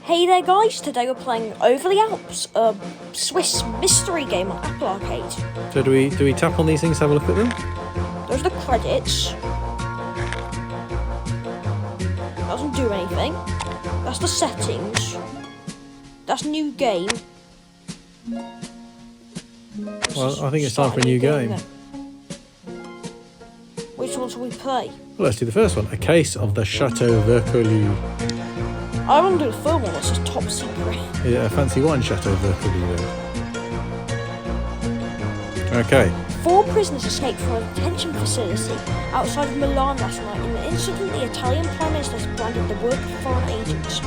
Hey there guys, today we're playing Over the Alps, a Swiss mystery game on Apple Arcade. So do we tap on these things, have a look at them? Those are the credits. Doesn't do anything. That's the settings. That's new game. Well, I think it's time for a new game. Which one shall we play? Well, let's do the first one. A Case of the Chateau Vercolu. I want to do the third one, that's just top secret. Yeah, a fancy wine Chateau Vercolu then. Okay. 4 prisoners escaped from a detention facility outside of Milan last night. In the incident, the Italian Prime Minister has branded the work of foreign agents.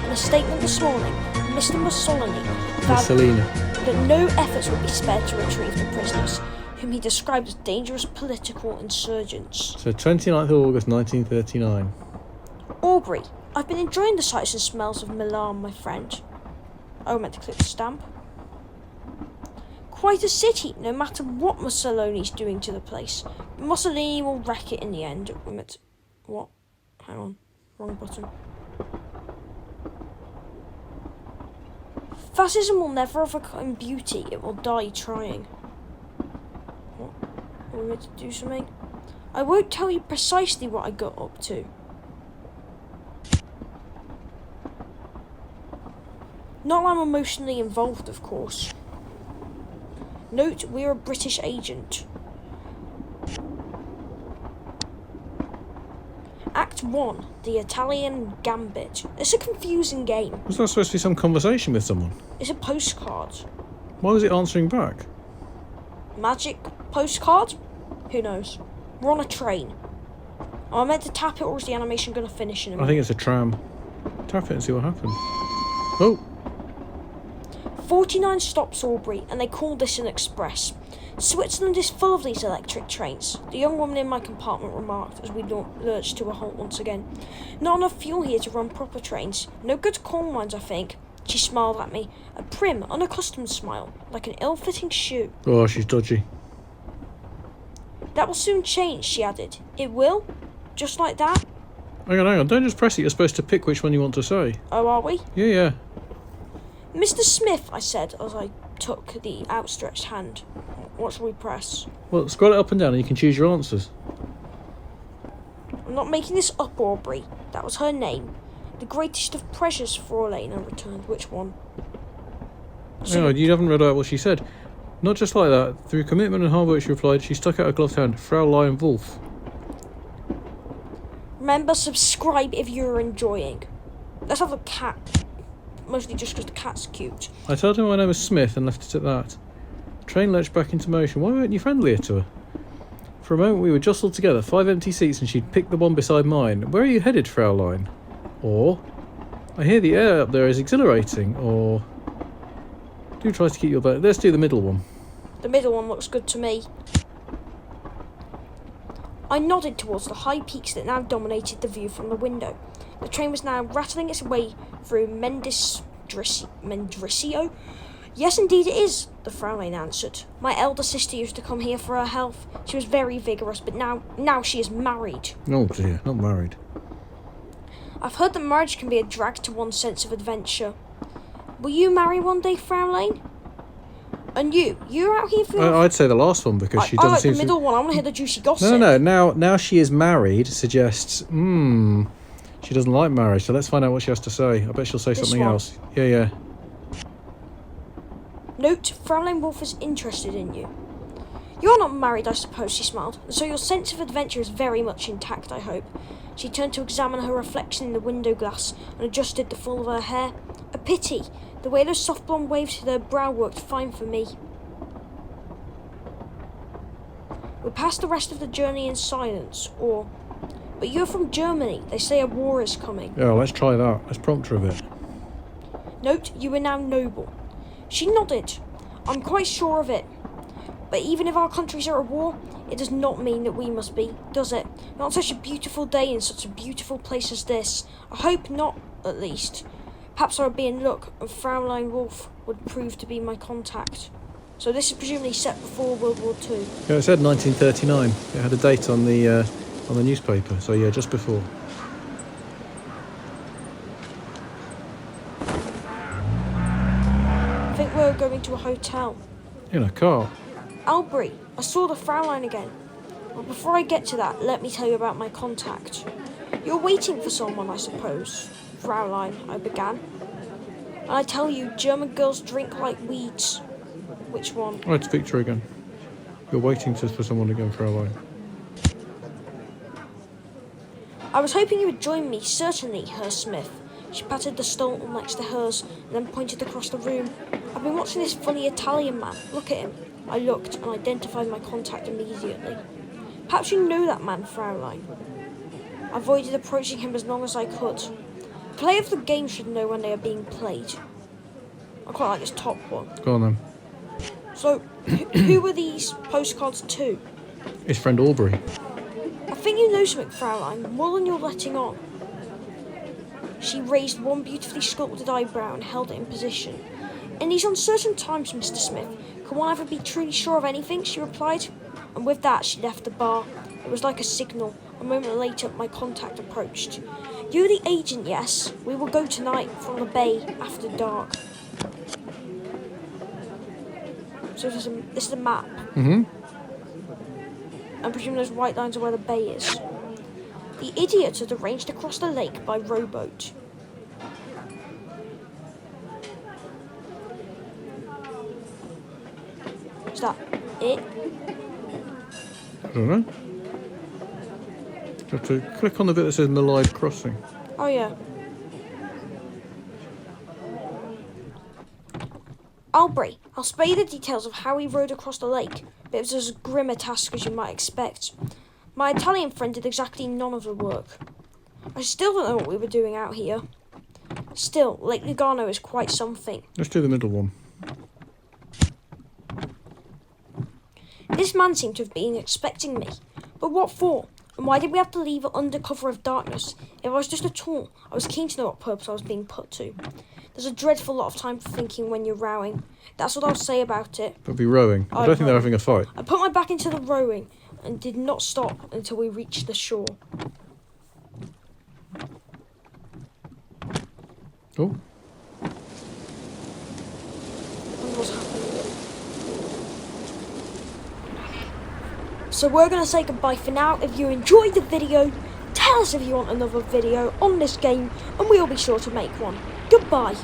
In a statement this morning, Mr. Mussolini vowed that no efforts would be spared to retrieve the prisoners, whom he described as dangerous political insurgents. So 29th of August 1939. Aubrey, I've been enjoying the sights and smells of Milan, my friend. Oh, I meant to click the stamp. Quite a city, no matter what Mussolini's doing to the place. Mussolini will wreck it in the end. What? Hang on. Wrong button. Fascism will never overcome beauty. It will die trying. What? Are we meant to do something? I won't tell you precisely what I got up to. Not that I'm emotionally involved, of course. Note, we're a British agent. Act 1, the Italian Gambit. It's a confusing game. Was that supposed to be some conversation with someone? It's a postcard. Why was it answering back? Magic postcard? Who knows? We're on a train. Am I meant to tap it, or is the animation going to finish in a minute? I think it's a tram. Tap it and see what happens. Oh! 49 stops, Aubrey, and they call this an express. Switzerland is full of these electric trains, the young woman in my compartment remarked as we lurched to a halt once again. Not enough fuel here to run proper trains. No good coal mines, I think. She smiled at me, a prim, unaccustomed smile, like an ill-fitting shoe. Oh, she's dodgy. That will soon change, she added. It will? Just like that? Hang on. Don't just press it. You're supposed to pick which one you want to say. Oh, are we? Yeah. Mr. Smith, I said as I took the outstretched hand. What shall we press? Well, scroll it up and down and you can choose your answers. I'm not making this up, Aubrey. That was her name. The greatest of pleasures, Fraulein, I returned. Which one? No, you haven't read out what she said. Not just like that. Through commitment and hard work, she replied. She stuck out a gloved hand. Fraulein Wolf. Remember, subscribe if you're enjoying. Let's have a cat. Mostly just because the cat's cute. I told her my name was Smith and left it at that. The train lurched back into motion. Why weren't you friendlier to her? For a moment we were jostled together, 5 empty seats, and she'd picked the one beside mine. Where are you headed, Fraulein? Or, I hear the air up there is exhilarating. Or, do try to keep your boat. Let's do the middle one. The middle one looks good to me. I nodded towards the high peaks that now dominated the view from the window. The train was now rattling its way through Mendrisio. Yes, indeed it is, the Fraulein answered. My elder sister used to come here for her health. She was very vigorous, but now she is married. Oh dear, not married. I've heard that marriage can be a drag to one's sense of adventure. Will you marry one day, Fraulein? And you're out here for... I'd say the last one because she doesn't seem the middle one. I want to hear the juicy gossip. No. Now she is married suggests, she doesn't like marriage, so let's find out what she has to say. I bet she'll say something else. Yeah. Note, Fraulein Wolf is interested in you. You're not married, I suppose, she smiled, and so your sense of adventure is very much intact, I hope. She turned to examine her reflection in the window glass and adjusted the fall of her hair. A pity. The way those soft blonde waves to her brow worked fine for me. We passed the rest of the journey in silence, but you're from Germany. They say a war is coming. Yeah, let's try that. Let's prompt her a bit. Note, you are now noble. She nodded. I'm quite sure of it. But even if our countries are at war, it does not mean that we must be, does it? Not on such a beautiful day in such a beautiful place as this. I hope not, at least. Perhaps I would be in luck, and Fraulein Wolf would prove to be my contact. So this is presumably set before World War II. Yeah, it said 1939. It had a date on the newspaper. So yeah, just before. were going to a hotel. In a car? Albrecht, I saw the Fraulein again. But before I get to that, let me tell you about my contact. You're waiting for someone, I suppose. Fraulein, I began. And I tell you, German girls drink like weeds. Which one? Right, speak to her again. You're waiting for someone again, Fraulein. I was hoping you would join me, certainly, Herr Smith. She patted the stall next to hers and then pointed across the room. I've been watching this funny Italian man. Look at him. I looked and identified my contact immediately. Perhaps you know that man, Fraulein. I avoided approaching him as long as I could. Players of the game should know when they are being played. I quite like this top one. Go on then. So, who were these postcards to? His friend Aubrey. I think you know something, Fraulein, more than you're letting on. She raised one beautifully sculpted eyebrow and held it in position. In these uncertain times, Mr. Smith, can one ever be truly sure of anything? She replied. And with that, she left the bar. It was like a signal. A moment later, my contact approached. You're the agent, yes? We will go tonight from the bay after dark. So this is a map. Mm-hmm. I presume those white lines are where the bay is. The idiot had arranged to cross the lake by rowboat. Is that it? I don't know. You have to click on the bit that says Malide Crossing. Oh yeah. Albrecht, I'll spare you the details of how he rowed across the lake, but it was as grim a task as you might expect. My Italian friend did exactly none of the work. I still don't know what we were doing out here. Still, Lake Lugano is quite something. Let's do the middle one. This man seemed to have been expecting me. But what for? And why did we have to leave it under cover of darkness? If I was just a tool, I was keen to know what purpose I was being put to. There's a dreadful lot of time for thinking when you're rowing. That's what I'll say about it. They'll be rowing. I don't think they're having a fight. I put my back into the rowing and did not stop until we reached the shore. Oh. What's happening? So we're going to say goodbye for now. If you enjoyed the video, tell us if you want another video on this game and we'll be sure to make one. Goodbye.